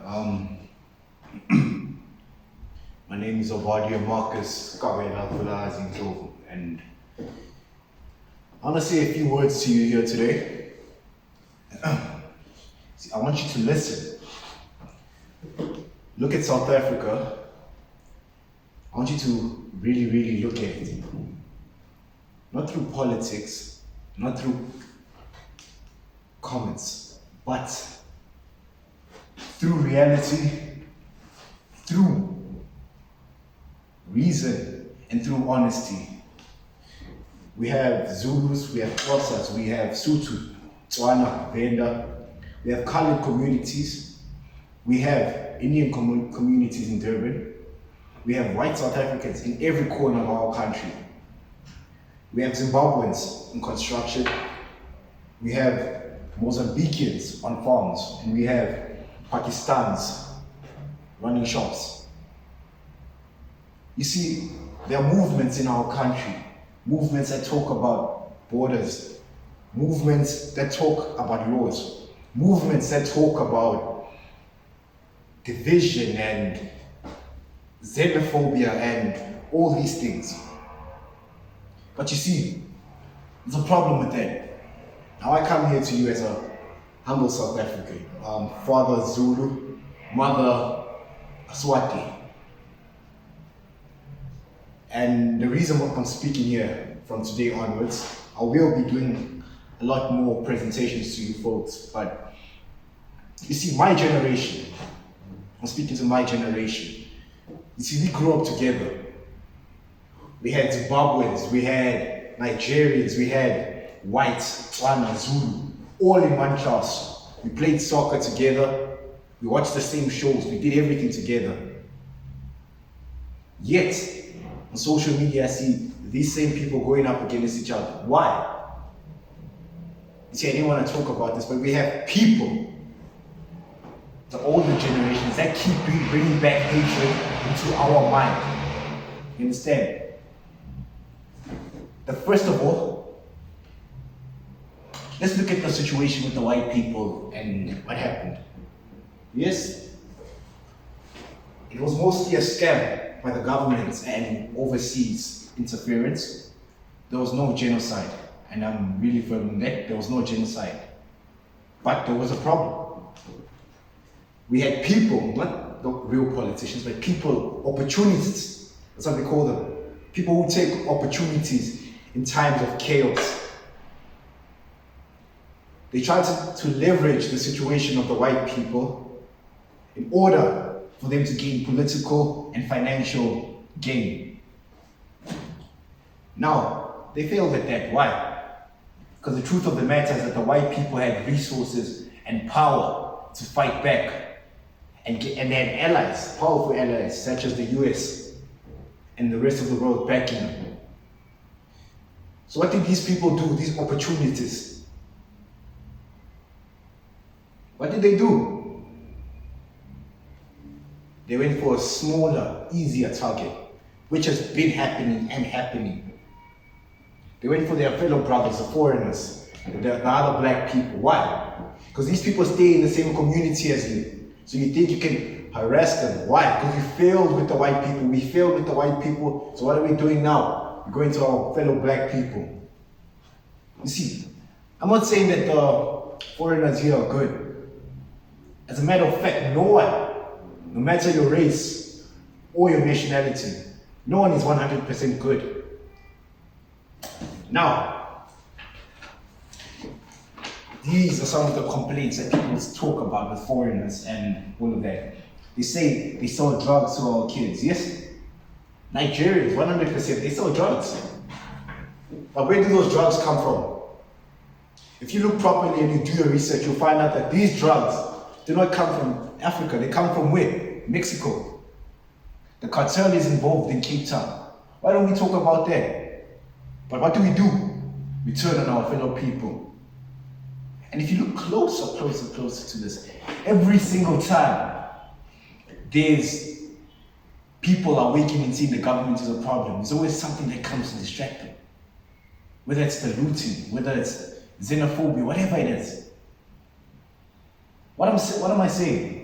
My name is ovadyah.marqus.khabela.ndlovu, and I want to say a few words to you here today. See, I want you to listen. Look at South Africa. I want you to really, really look at it. Not through politics, not through comments, but through reality, through reason, and through honesty. We have Zulus, we have Xhosas, we have Sotho, Tswana, Venda, we have colored communities, we have Indian communities in Durban, we have white South Africans in every corner of our country. We have Zimbabweans in construction, we have Mozambicans on farms, and we have Pakistans running shops. You see, there are movements in our country, movements that talk about borders, movements that talk about laws, movements that talk about division and xenophobia and all these things. But you see, there's a problem with that. Now I come here to you as a humble South African, father Zulu, mother Swati. And the reason why I'm speaking here from today onwards, I will be doing a lot more presentations to you folks, but you see, my generation, I'm speaking to my generation, you see, we grew up together. We had Zimbabweans, we had Nigerians, we had whites, Tswana, Zulu, all in one class. We played soccer together, we watched the same shows, we did everything together. Yet, on social media, I see these same people going up against each other. Why? You see, I didn't want to talk about this, but we have people, the older generations, that keep bringing back hatred into our mind. You understand? First of all, let's look at the situation with the white people and what happened. Yes, it was mostly a scam by the government and overseas interference. There was no genocide, and I'm really firm on that. There was no genocide, but there was a problem. We had people, not the real politicians, but people, opportunists. That's what we call them. People who take opportunities in times of chaos. They tried to leverage the situation of the white people in order for them to gain political and financial gain. Now, they failed at that. Why? Because the truth of the matter is that the white people had resources and power to fight back, and they had allies, powerful allies, such as the US and the rest of the world backing them. So what did these people do, these opportunities? What did they do? They went for a smaller, easier target, which has been happening and happening. They went for their fellow brothers, the foreigners, the other black people. Why? Because these people stay in the same community as you. So you think you can harass them. Why? Because we failed with the white people. We failed with the white people. So what are we doing now? We're going to our fellow black people. You see, I'm not saying that the foreigners here are good. As a matter of fact, no one, no matter your race or your nationality, no one is 100% good. Now, these are some of the complaints that people talk about with foreigners and all of that. They say they sell drugs to our kids. Yes, Nigerians, 100%, they sell drugs. But where do those drugs come from? If you look properly and you do your research, you'll find out that these drugs do not come from Africa. They come from where? Mexico. The cartel is involved in Cape Town. Why don't we talk about that? But what do? We turn on our fellow people. And if you look closer to this, every single time there's people are waking and seeing the government as a problem, there's always something that comes to distract them. Whether it's the looting, whether it's xenophobia, whatever it is. What am I saying?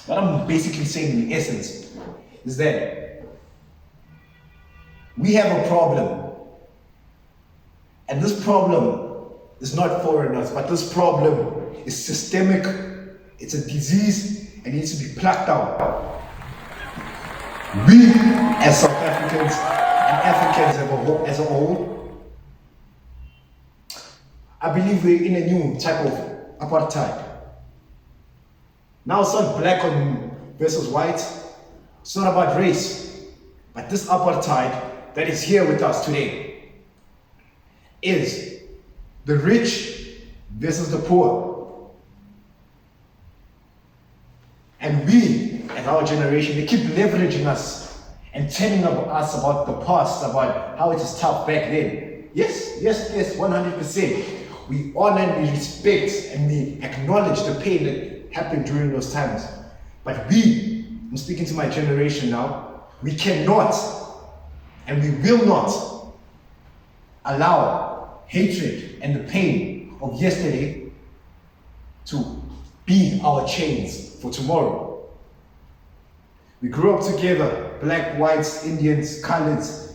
What I'm basically saying in essence is that we have a problem. And this problem is not foreigners, but this problem is systemic. It's a disease and needs to be plucked out. We, as South Africans and Africans as a whole, I believe we're in a new type of apartheid. Now it's not black versus white. It's not about race. But this apartheid that is here with us today is the rich versus the poor. And we, as our generation, they keep leveraging us and telling us about the past, about how it is tough back then. Yes, 100%. We honor and we respect and we acknowledge the pain that happened during those times. But I'm speaking to my generation now, we cannot and we will not allow hatred and the pain of yesterday to be our chains for tomorrow. We grew up together, black, whites, Indians, coloreds,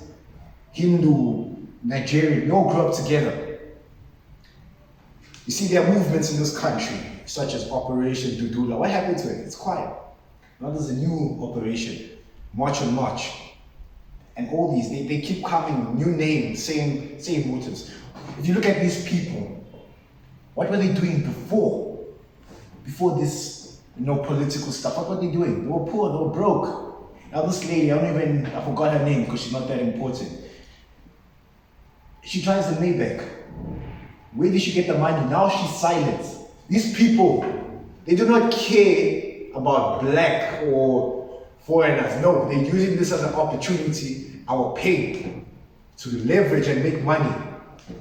Hindu, Nigerian, we all grew up together. You see, there are movements in this country, such as Operation Dudula. What happened to it? It's quiet. Now there's a new operation, March on March. And all these, they keep coming, new names, same motives. If you look at these people, what were they doing before this, political stuff? What were they doing? They were poor, they were broke. Now this lady, I forgot her name because she's not that important. She drives the Maybach. Where did she get the money? Now she's silent. These people, they do not care about black or foreigners. No, they're using this as an opportunity, our pain, to leverage and make money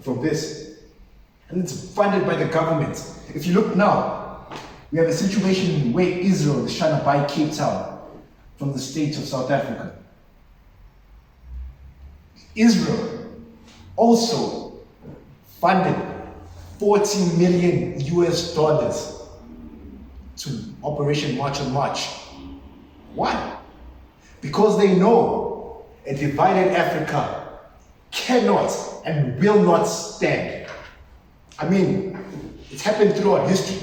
from this. And it's funded by the government. If you look now, we have a situation where Israel is trying to buy Cape Town from the state of South Africa. Israel also funded $40 million to Operation March on March. Why? Because they know a divided Africa cannot and will not stand. I mean, it's happened throughout history,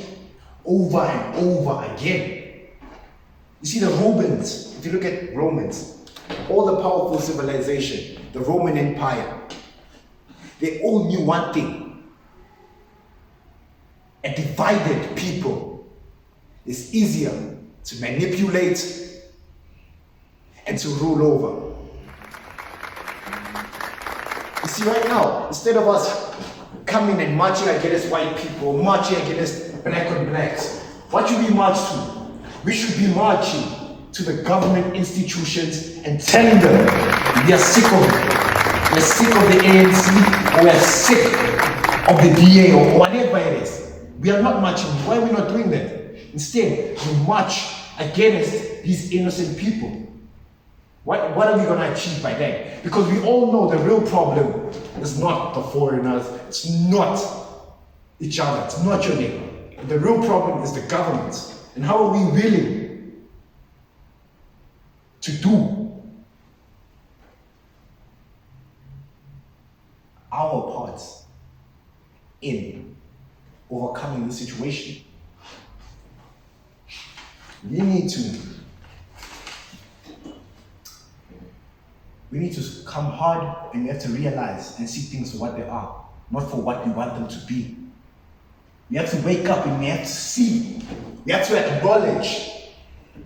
over and over again. You see, the Romans, if you look at Romans, all the powerful civilization, the Roman Empire, they all knew one thing. A divided people is easier to manipulate and to rule over. You see, right now, instead of us coming and marching against white people, marching against black on blacks, what should we march to? We should be marching to the government institutions and telling them we are sick of it. We're sick of the ANC, or we're sick of the DA, or whatever it is. We are not marching. Why are we not doing that? Instead, we march against these innocent people. What are we going to achieve by that? Because we all know the real problem is not the foreigners. It's not each other. It's not your neighbor. The real problem is the government. And how are we willing to do our parts in overcoming the situation? We need to come hard, and we have to realize and see things for what they are, not for what we want them to be. We have to wake up and we have to see. We have to acknowledge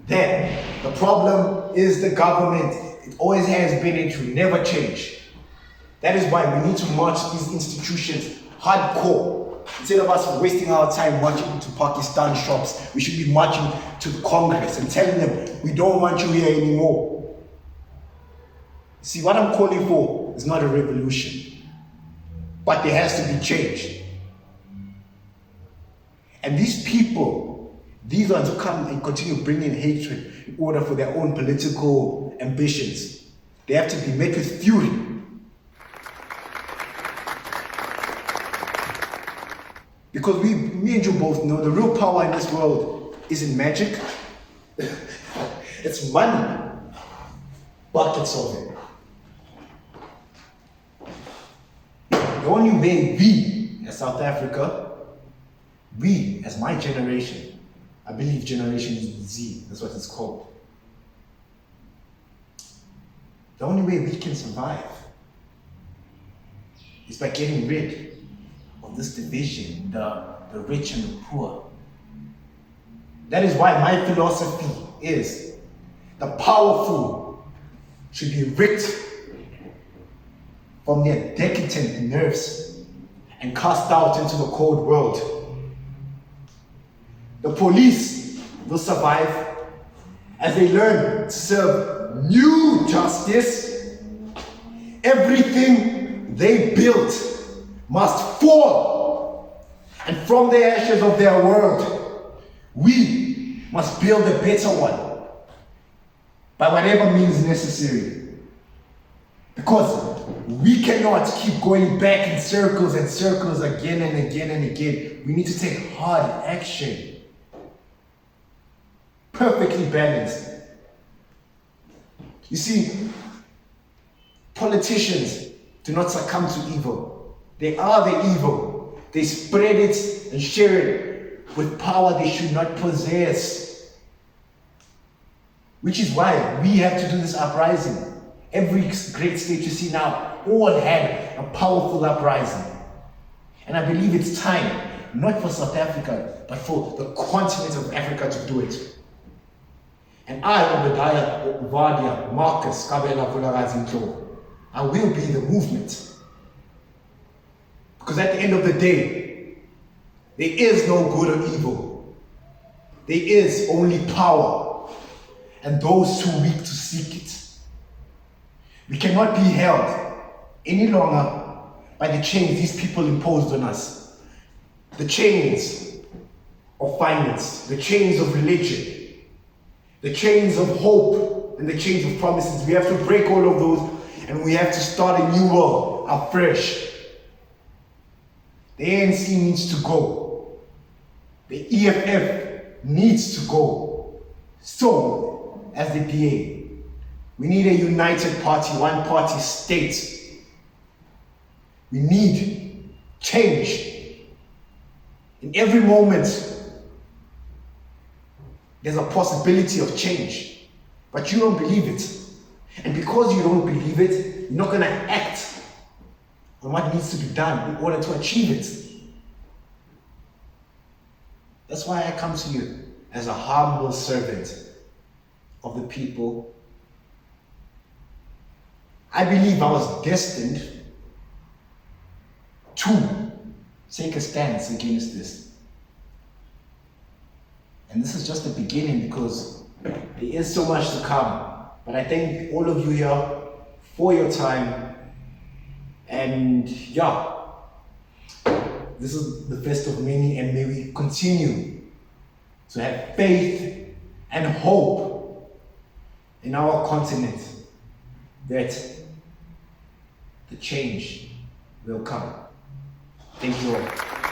that the problem is the government. It always has been, it will never change. That is why we need to march these institutions hardcore. Instead of us wasting our time marching to Pakistan shops, we should be marching to the Congress and telling them, we don't want you here anymore. See, what I'm calling for is not a revolution, but there has to be change. And these people, these ones who come and continue bringing hatred in order for their own political ambitions, they have to be met with fury. Because me and you both know the real power in this world isn't magic, It's money. Buckets of it. The only way we, as South Africa, we, as my generation, I believe Generation Z, that's what it's called. The only way we can survive is by getting rid of this division, the rich and the poor. That is why my philosophy is the powerful should be ripped from their decadent nerves and cast out into the cold world. The police will survive as they learn to serve new justice. Everything they built must fall, and from the ashes of their world, we must build a better one by whatever means necessary. Because we cannot keep going back in circles and circles again and again and again. We need to take hard action. Perfectly balanced. You see, politicians do not succumb to evil. They are the evil. They spread it and share it with power they should not possess. Which is why we have to do this uprising. Every great state you see now all had a powerful uprising. And I believe it's time, not for South Africa, but for the continent of Africa to do it. And I, ovadyah.marqus.khabela.ndlovu, I will be the movement. Because at the end of the day, there is no good or evil. There is only power, and those too weak to seek it. We cannot be held any longer by the chains these people imposed on us. The chains of finance, the chains of religion, the chains of hope, and the chains of promises. We have to break all of those, and we have to start a new world afresh. The ANC needs to go. The EFF needs to go. So, as the DA, we need a united party, one party state. We need change. In every moment, there's a possibility of change, but you don't believe it. And because you don't believe it, you're not going to act on what needs to be done in order to achieve it. That's why I come to you as a humble servant of the people. I believe I was destined to take a stance against this. And this is just the beginning, because there is so much to come. But I thank all of you here for your time. And yeah, this is the first of many, and may we continue to have faith and hope in our continent that the change will come. Thank you all.